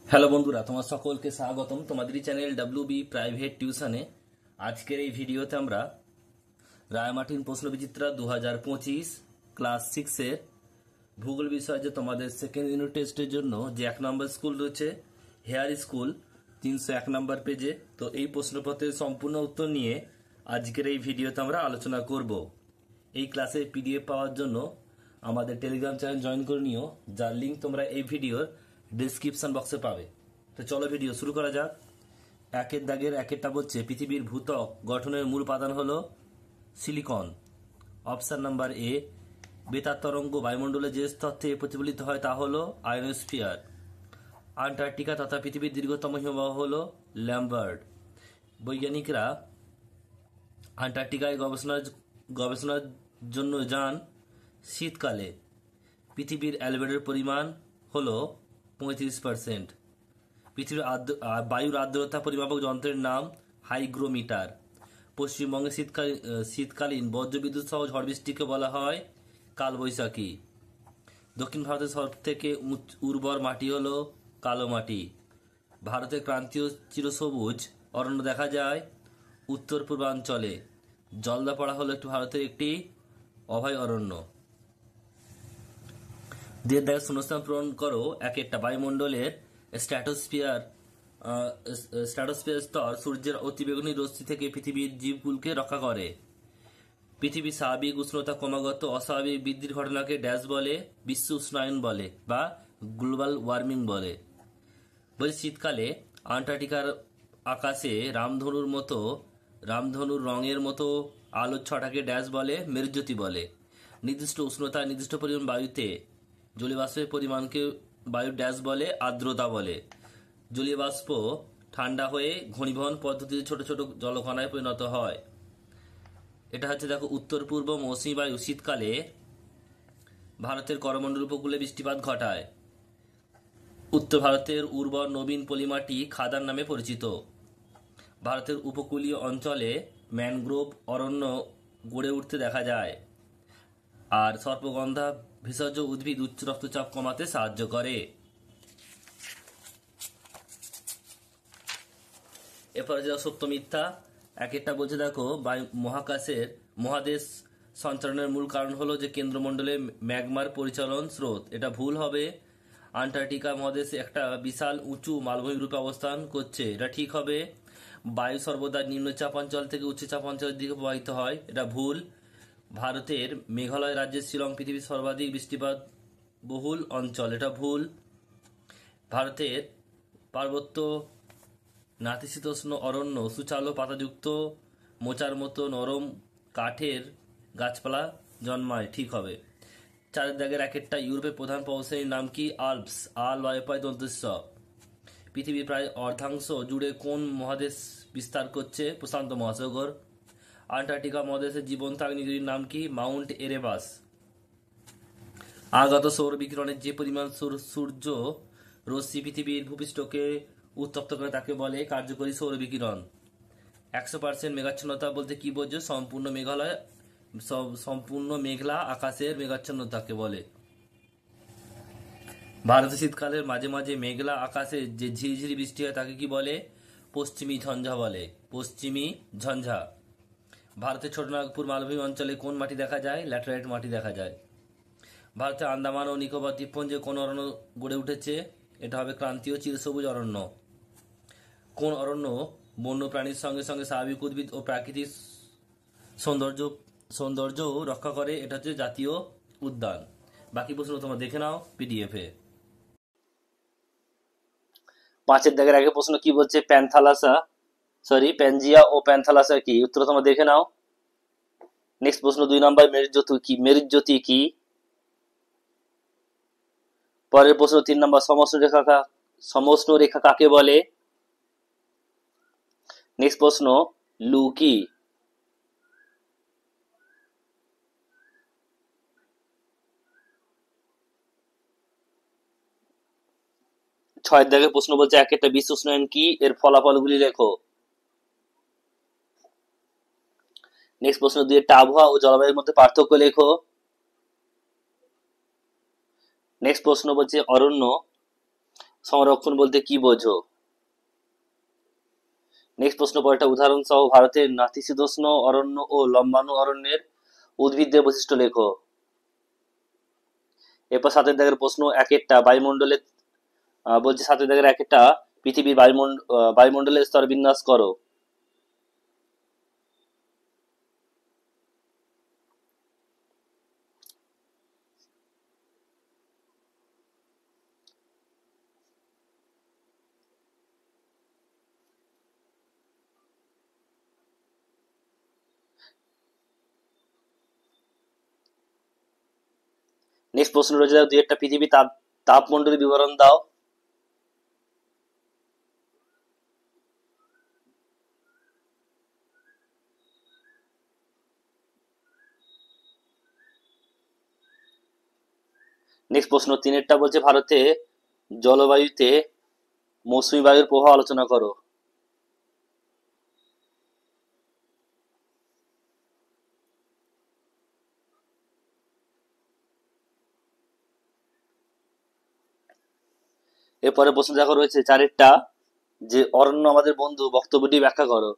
Hello বন্ধুরা, তোমার সকলকে স্বাগতম তোমাদের চ্যানেল ডাব্লিউবি প্রাইভেট টিউশনে। আজকের এই ভিডিওতে আমরা রায়মার্টিন প্রশ্নবিচিত্রা 2025 ক্লাস 6-এর ভূগোল বিষয় যে তোমাদের সেকেন্ড ইউনিট টেস্টের জন্য যে 1 নম্বর স্কুল রয়েছে হেয়ার স্কুল 301 নম্বর পেজে। তো এই প্রশ্নপত্রের সম্পূর্ণ উত্তর নিয়ে আজকের এই ভিডিওতে আমরা আলোচনা করব। এই ক্লাসের পিডিএফ পাওয়ার জন্য আমাদের টেলিগ্রাম চ্যানেল জয়েন করে নিও, যার লিঙ্ক তোমরা এই ভিডিওর ডিসক্রিপশন বক্সে পাবে। তো চলো ভিডিও শুরু করা যাক। একের দাগের একেরটা বলছে পৃথিবীর ভূত্বক গঠনের মূল উপাদান হলো সিলিকন। অপশন নাম্বার এ, বেতার তরঙ্গ বায়ুমণ্ডলে যে স্তর থেকে প্রতিফলিত হয় তা হলো আয়নোস্ফিয়ার। আন্টার্কটিকা তথা পৃথিবীর দীর্ঘতম হিমবাহ হলো ল্যাম্বার্ট। বৈজ্ঞানিকরা আন্টার্কটিকায় গবেষণার জন্য যান শীতকালে। পৃথিবীর অ্যালবেডোর পরিমাণ হলো 35%। পৃথিবীর বায়ুর আর্দ্রতা পরিমাপক যন্ত্রের নাম হাইগ্রোমিটার। পশ্চিমবঙ্গে শীতকালীন বজ্রবিদ্যুৎ সহ ঝড় বৃষ্টিকে বলা হয় কালবৈশাখী। দক্ষিণ ভারতের সব থেকে উর্বর মাটি হলো কালো মাটি। ভারতের ক্রান্তীয় চিরসবুজ অরণ্য দেখা যায় উত্তর পূর্বাঞ্চলে। জলদাপাড়া হলো ভারতের একটি অভয় অরণ্য। দেড় দাগের শূন্যস্থান পূরণ করো। এক একটা বায়ুমণ্ডলের স্ট্র্যাটোস্ফিয়ার স্তর সূর্যের অতিবেগুনি রশ্মি থেকে পৃথিবীর জীবকুলকে রক্ষা করে। পৃথিবীর স্বাভাবিক উষ্ণতা ক্রমাগত অস্বাভাবিক বৃদ্ধির ঘটনাকে ড্যাশ বলে, বিশ্ব উষ্ণায়ন বলে বা গ্লোবাল ওয়ার্মিং বলে। বলছি শীতকালে আন্টার্কটিকার আকাশে রামধনুর রঙের মতো আলোর ছটাকে ড্যাশ বলে, মেরুজ্যোতি বলে। নির্দিষ্ট উষ্ণতা নির্দিষ্ট পরিমাণ বায়ুতে জলীয় বাষ্পের পরিমাণকে বায়ুর ড্যাশ বলে, আর্দ্রতা বলে। জলীয় বাষ্প ঠান্ডা হয়ে ঘনীভবন পদ্ধতিতে ছোট ছোট জলকণায় পরিণত হয়। এটা হচ্ছে দেখো উত্তর পূর্ব মৌসুমী বায়ু শীতকালে ভারতের করমণ্ডল উপকূলে বৃষ্টিপাত ঘটায়। উত্তর ভারতের উর্বর নবীন পলিমাটি খাদান নামে পরিচিত। ভারতের উপকূলীয় অঞ্চলে ম্যানগ্রোভ অরণ্য গড়ে উঠতে দেখা যায়। আর সর্পগন্ধা ভেষজ উদ্ভিদ উচ্চ রক্তচাপ কমাতে সাহায্য করে। এরপরে যে সত্য মিথ্যা এক একটা বলছে দেখো মহাদেশ সঞ্চালনের মূল কারণ হলো যে কেন্দ্রমণ্ডলে ম্যাগমার পরিচালন স্রোত। এটা ভুল হবে। আন্টার্কটিকা মহাদেশে একটা বিশাল উঁচু মালভূমি রূপে অবস্থান করছে, এটা ঠিক হবে। বায়ু সর্বদা নিম্নচাপ অঞ্চল থেকে উচ্চচাপ অঞ্চলের দিকে প্রবাহিত হয়, এটা ভুল। ভারতের মেঘালয় রাজ্যের শিলং পৃথিবীর সর্বাধিক বৃষ্টিপাত বহুল অঞ্চল, এটা ভুল। ভারতের পার্বত্য নাতিশীতোষ্ণ অরণ্য সুচালো পাতাযুক্ত মোচার মতো নরম কাঠের গাছপালা জন্মায়, ঠিক হবে। চারের দাগের একটা ইউরোপের প্রধান পর্বতশ্রেণীর নাম কি? আল্পস। আল বায়ুপায় দন্তস্ব। পৃথিবীর প্রায় অর্ধাংশ জুড়ে কোন মহাদেশ বিস্তার করছে? প্রশান্ত মহাসাগর। আন্টার্কটিকা মহাদেশের জীবন্ত আগ্নেয়গিরির নাম কি? Mount Erebus. আগত সৌর বিকিরণের যে পরিমাণ সূর্য রশ্মি পৃথিবীর ভূপৃষ্ঠকে উত্তপ্ত করে তাকে বলে কার্যকরী সৌর বিকিরণ। 100% মেঘাচ্ছন্নতা বলতে কি বোঝো? সম্পূর্ণ মেঘলা আকাশের মেঘাচ্ছন্নতাকে বলে। ভারতে শীতকালের মাঝে মাঝে মেঘলা আকাশে যে ঝিরিঝিরি বৃষ্টি হয় তাকে কি বলে? পশ্চিমী ঝঞ্ঝা বলে, পশ্চিমী ঝঞ্ঝা। ভারতের ছোটনাগপুর মালভূমি অঞ্চলে কোন মাটি দেখা যায়? ল্যাটেরাইট মাটি দেখা যায়। ভারতের আন্দামান ও নিকোবর দ্বীপপুঞ্জে কোন অরণ্য গড়ে উঠেছে? এটা হবে ক্রান্তীয় চিরসবুজ অরণ্য। কোন অরণ্য বন্য প্রাণীর সঙ্গে সঙ্গে স্বাভাবিক উদ্ভিদ ও প্রাকৃতিক সৌন্দর্যও রক্ষা করে? এটা হচ্ছে জাতীয় উদ্যান। বাকি প্রশ্ন তোমরা দেখে নাও পিডিএফ এ। পাঁচের দাগের আগে প্রশ্ন কি বলছে? প্যানজিয়া ও প্যান্থালাসা কি? উত্তর তোমরা দেখে নাও। নেক্সট প্রশ্ন 2 নম্বর, মেরুজ্যোতি কি? পরের প্রশ্ন 3 নম্বর, সমষ্ণ রেখা কাকে বলে? নেক্সট প্রশ্ন, লু কি? ছয়ের দাগের প্রশ্ন বলছে একটা বিশ্ব উষ্ণায়ন কি? এর ফলাফলগুলি লেখো। নেক্সট প্রশ্ন 2, একটা আবহাওয়া ও জলবায়ুর মধ্যে পার্থক্য লেখো। নেক্সট প্রশ্ন বলছে সংরক্ষণ বলতে কি বোঝো? নেক্সট প্রশ্ন, পরেরটা উদাহরণ সহ ভারতের নাতিশীতোষ্ণ অরণ্য ও লম্বাণু অরণ্যের উদ্ভিদদের বৈশিষ্ট্য লেখো। এরপর 7 দাগের প্রশ্ন, এক একটা বায়ুমণ্ডলে বলছে 7 দাগের এক একটা পৃথিবীর বায়ুমণ্ডলের স্তর বিন্যাস করো। নেক্সট প্রশ্ন রয়েছে, দুই একটা পৃথিবী তাপমণ্ডলের বিবরণ দাও। নেক্সট প্রশ্ন, তিনেরটা বলছে ভারতে জলবায়ুতে মৌসুমী বায়ুর প্রভাব আলোচনা করো। এরপরে প্রশ্ন দেখো রয়েছে চারেরটা, যে অরণ্য আমাদের বন্ধু বক্তব্যটি ব্যাখ্যা করো।